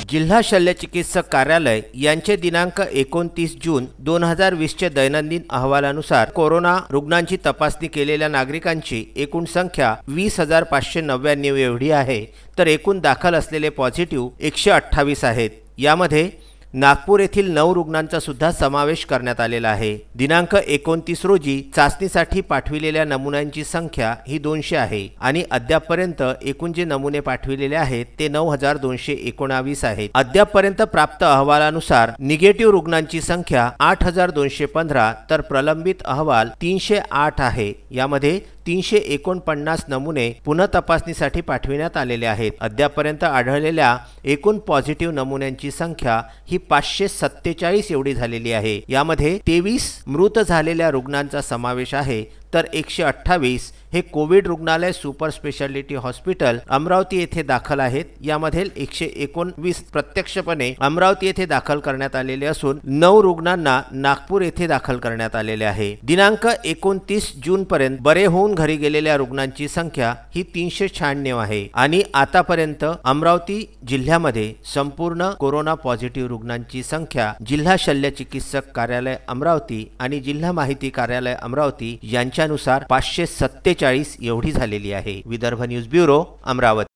जिल्हा शल्यचिकित्सक कार्यालय यांचे दिनांक 29 जून 2020 चे दैनंदिन अहवालानुसार कोरोना रुग्णांची तपासणी केलेल्या नागरिकांची एकूण संख्या 20,599 एवढी आहे, तर एकूण दाखल असलेले पॉझिटिव्ह 128 आहेत। यामध्ये नागपूर येथील 9 रुग्णांचा सुद्धा समावेश करण्यात आलेला आहे। दिनांक 29 रोजी चाचणीसाठी पाठविलेल्या नमुन्यांची संख्या ही 200 आहे आणि अद्यापपर्यंत एकूण जे नमुने पाठविलेले आहेत ते 9,219 आहेत। अद्यापपर्यंत प्राप्त अहवालानुसार निगेटिव्ह रुग्णांची संख्या 8,215 तर प्रलंबित अहवाल 308 आहे। यामध्ये 349 नमुने पुनः तपासणीसाठी पाठविण्यात आलेले आहेत। अद्यापपर्यंत आढळलेल्या एकूण पॉझिटिव्ह नमुन्यांची संख्या ही 547 एवढी झालेली आहे। यामध्ये 23 मृत झालेल्या रुग्णांचा समावेश आहे, तर 128 हे कोविड रुग्णालय सुपर स्पेशालिटी हॉस्पिटल अमरावती येथे दाखल आहेत। यामध्ये 119 प्रत्यक्षपणे अमरावती येथे दाखल करण्यात आलेले असून 9 रुग्णांना नागपूर येथे दाखल करण्यात आलेले आहे। दिनांक 29 जून पर्यंत बरे होऊन घरी गेलेल्या रुग्णांची संख्या ही 396 आहे आणि आतापर्यंत अमरावती जिल्ह्यामध्ये संपूर्ण कोरोना पॉझिटिव्ह रुग्णांची संख्या जिल्हा शल्यचिकित्सक कार्यालय अमरावती आणि जिल्हा माहिती कार्यालय अमरावती यांच्यानुसार 547 एवढी झालेली आहे। Vidarbha news bureau, Amravati.